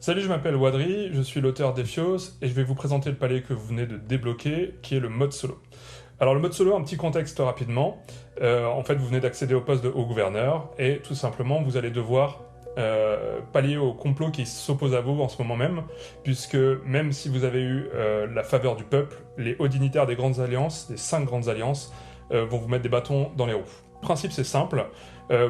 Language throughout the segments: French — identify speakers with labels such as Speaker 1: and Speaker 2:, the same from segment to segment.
Speaker 1: Salut, je m'appelle Wadri, je suis l'auteur d'Ephios et je vais vous présenter le palier que vous venez de débloquer, qui est le mode solo. Alors le mode solo, un petit contexte rapidement. En fait, vous venez d'accéder au poste de haut gouverneur et tout simplement, vous allez devoir pallier au complot qui s'oppose à vous en ce moment même, puisque même si vous avez eu la faveur du peuple, les hauts dignitaires des grandes alliances, des 5 grandes alliances, vont vous mettre des bâtons dans les roues. Le principe, c'est simple.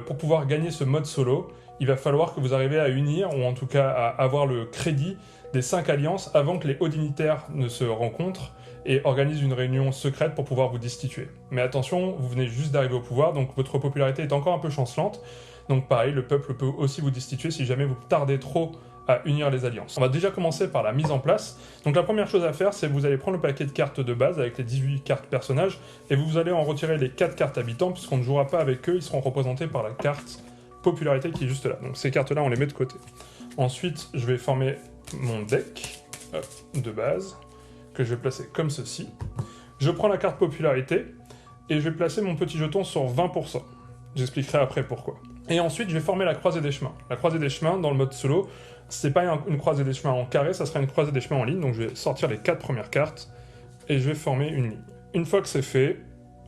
Speaker 1: Pour pouvoir gagner ce mode solo, il va falloir que vous arriviez à unir, ou en tout cas à avoir le crédit des 5 alliances avant que les hauts dignitaires ne se rencontrent et organisent une réunion secrète pour pouvoir vous destituer. Mais attention, vous venez juste d'arriver au pouvoir, donc votre popularité est encore un peu chancelante. Donc pareil, le peuple peut aussi vous destituer si jamais vous tardez trop à unir les alliances. On va déjà commencer par la mise en place. Donc la première chose à faire, c'est que vous allez prendre le paquet de cartes de base avec les 18 cartes personnages et vous allez en retirer les 4 cartes habitants puisqu'on ne jouera pas avec eux, ils seront représentés par la carte popularité qui est juste là. Donc ces cartes-là, on les met de côté. Ensuite, je vais former mon deck de base que je vais placer comme ceci. Je prends la carte popularité et je vais placer mon petit jeton sur 20%. J'expliquerai après pourquoi. Et ensuite, je vais former la croisée des chemins. La croisée des chemins, dans le mode solo, c'est pas une croisée des chemins en carré, ça sera une croisée des chemins en ligne. Donc je vais sortir les 4 premières cartes et je vais former une ligne. Une fois que c'est fait,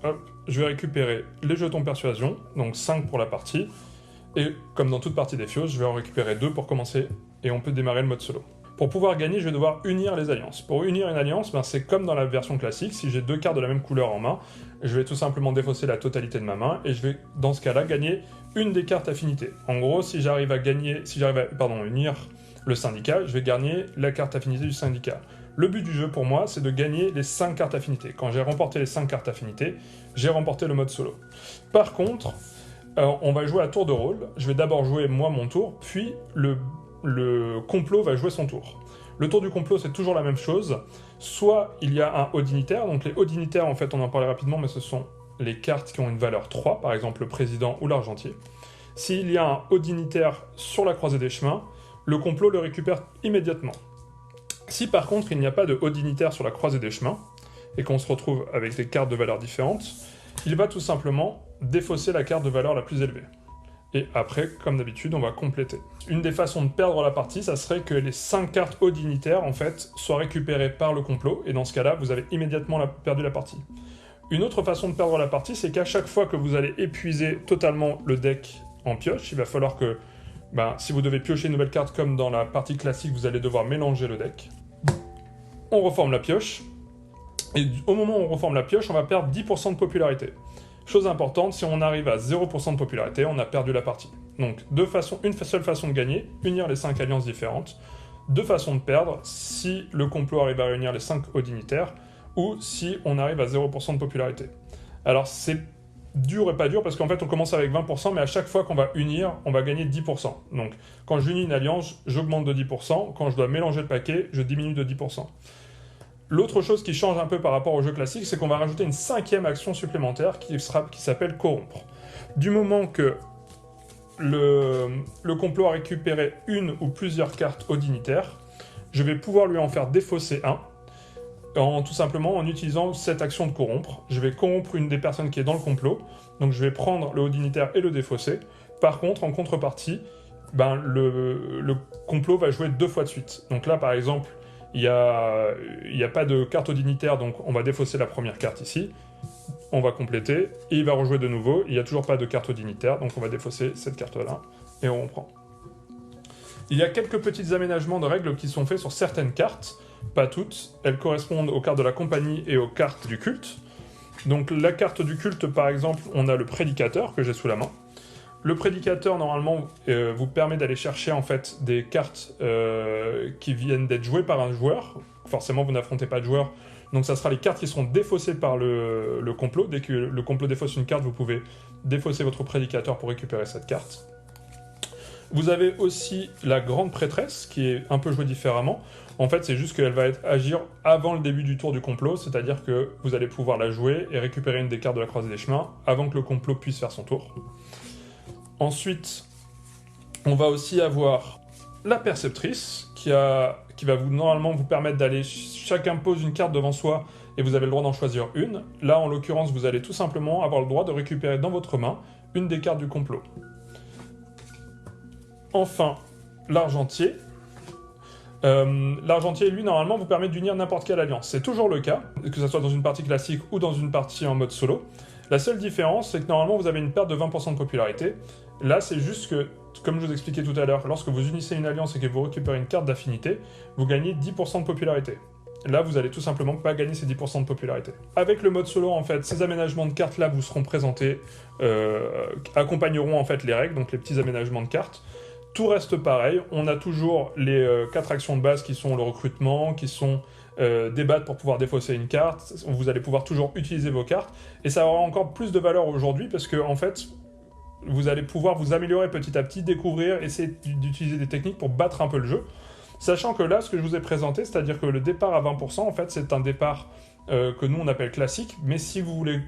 Speaker 1: hop, je vais récupérer les jetons persuasion, donc 5 pour la partie. Et comme dans toute partie d'Ephios, je vais en récupérer 2 pour commencer et on peut démarrer le mode solo. Pour pouvoir gagner, je vais devoir unir les alliances. Pour unir une alliance, c'est comme dans la version classique, si j'ai 2 cartes de la même couleur en main, je vais tout simplement défausser la totalité de ma main et je vais, dans ce cas-là, gagner une des cartes affinités. En gros, si j'arrive à unir le syndicat, je vais gagner la carte affinité du syndicat. Le but du jeu pour moi, c'est de gagner les 5 cartes affinités. Quand j'ai remporté les 5 cartes affinités, j'ai remporté le mode solo. Par contre, on va jouer à tour de rôle. Je vais d'abord jouer moi mon tour, puis le complot va jouer son tour. Le tour du complot, c'est toujours la même chose. Soit il y a un haut dignitaire, donc les hauts dignitaires, en fait, on en parlait rapidement, mais ce sont les cartes qui ont une valeur 3, par exemple le président ou l'argentier. S'il y a un haut dignitaire sur la croisée des chemins, le complot le récupère immédiatement. Si par contre il n'y a pas de haut dignitaire sur la croisée des chemins, et qu'on se retrouve avec des cartes de valeurs différentes, il va tout simplement défausser la carte de valeur la plus élevée. Et après, comme d'habitude, on va compléter. Une des façons de perdre la partie, ça serait que les 5 cartes hauts dignitaires, en fait, soient récupérées par le complot, et dans ce cas-là, vous avez immédiatement perdu la partie. Une autre façon de perdre la partie, c'est qu'à chaque fois que vous allez épuiser totalement le deck en pioche, il va falloir que, si vous devez piocher une nouvelle carte comme dans la partie classique, vous allez devoir mélanger le deck. On reforme la pioche, et au moment où on reforme la pioche, on va perdre 10% de popularité. Chose importante, si on arrive à 0% de popularité, on a perdu la partie. Donc, une seule façon de gagner, unir les 5 alliances différentes. 2 façons de perdre, si le complot arrive à réunir les 5 hauts dignitaires, ou si on arrive à 0% de popularité. Alors, c'est dur et pas dur, parce qu'en fait, on commence avec 20%, mais à chaque fois qu'on va unir, on va gagner 10%. Donc, quand j'unis une alliance, j'augmente de 10%. Quand je dois mélanger le paquet, je diminue de 10%. L'autre chose qui change un peu par rapport au jeu classique, c'est qu'on va rajouter une 5e action supplémentaire qui s'appelle corrompre. Du moment que le complot a récupéré une ou plusieurs cartes au dignitaire, je vais pouvoir lui en faire défausser un, tout simplement en utilisant cette action de corrompre. Je vais corrompre une des personnes qui est dans le complot, donc je vais prendre le haut dignitaire et le défausser. Par contre, en contrepartie, le complot va jouer 2 fois de suite. Donc là, par exemple, il n'y a pas de carte au dignitaire, donc on va défausser la première carte ici. On va compléter, et il va rejouer de nouveau. Il n'y a toujours pas de carte au dignitaire, donc on va défausser cette carte-là, et on reprend. Il y a quelques petits aménagements de règles qui sont faits sur certaines cartes, pas toutes. Elles correspondent aux cartes de la compagnie et aux cartes du culte. Donc la carte du culte, par exemple, on a le prédicateur que j'ai sous la main. Le prédicateur, normalement, vous permet d'aller chercher en fait des cartes qui viennent d'être jouées par un joueur. Forcément, vous n'affrontez pas de joueur, donc ça sera les cartes qui seront défaussées par le complot. Dès que le complot défausse une carte, vous pouvez défausser votre prédicateur pour récupérer cette carte. Vous avez aussi la grande prêtresse, qui est un peu jouée différemment. En fait, c'est juste qu'elle va agir avant le début du tour du complot, c'est-à-dire que vous allez pouvoir la jouer et récupérer une des cartes de la croisée des chemins avant que le complot puisse faire son tour. Ensuite, on va aussi avoir la perceptrice, qui va normalement vous permettre d'aller... Chacun pose une carte devant soi, et vous avez le droit d'en choisir une. Là, en l'occurrence, vous allez tout simplement avoir le droit de récupérer dans votre main une des cartes du complot. Enfin, l'argentier, L'argentier, lui, normalement, vous permet d'unir n'importe quelle alliance. C'est toujours le cas, que ce soit dans une partie classique ou dans une partie en mode solo. La seule différence, c'est que normalement, vous avez une perte de 20% de popularité. Là, c'est juste que, comme je vous expliquais tout à l'heure, lorsque vous unissez une alliance et que vous récupérez une carte d'affinité, vous gagnez 10% de popularité. Là, vous allez tout simplement pas gagner ces 10% de popularité. Avec le mode solo, en fait, ces aménagements de cartes là vous seront présentés, accompagneront en fait les règles, donc les petits aménagements de cartes. Tout reste pareil, on a toujours les 4 actions de base qui sont le recrutement, qui sont débattre pour pouvoir défausser une carte, vous allez pouvoir toujours utiliser vos cartes, et ça aura encore plus de valeur aujourd'hui parce que en fait, vous allez pouvoir vous améliorer petit à petit, découvrir, essayer d'utiliser des techniques pour battre un peu le jeu. Sachant que là, ce que je vous ai présenté, c'est-à-dire que le départ à 20%, en fait, c'est un départ que nous, on appelle classique, mais si vous voulez,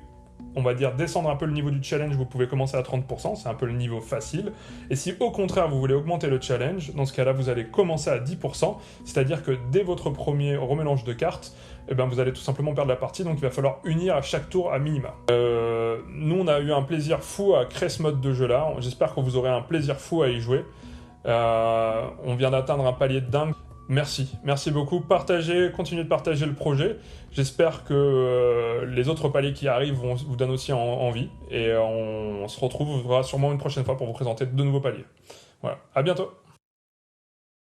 Speaker 1: on va dire, descendre un peu le niveau du challenge, vous pouvez commencer à 30%, c'est un peu le niveau facile. Et si, au contraire, vous voulez augmenter le challenge, dans ce cas-là, vous allez commencer à 10%, c'est-à-dire que dès votre premier remélange de cartes, eh ben, vous allez tout simplement perdre la partie, donc il va falloir unir à chaque tour à minima. Nous, on a eu un plaisir fou à créer ce mode de jeu-là, j'espère que vous aurez un plaisir fou à y jouer. On vient d'atteindre un palier de dingue. Merci beaucoup. Partagez, continuez de partager le projet. J'espère que les autres paliers qui arrivent vous donnent aussi envie. Et on se retrouvera sûrement une prochaine fois pour vous présenter de nouveaux paliers. Voilà, à bientôt.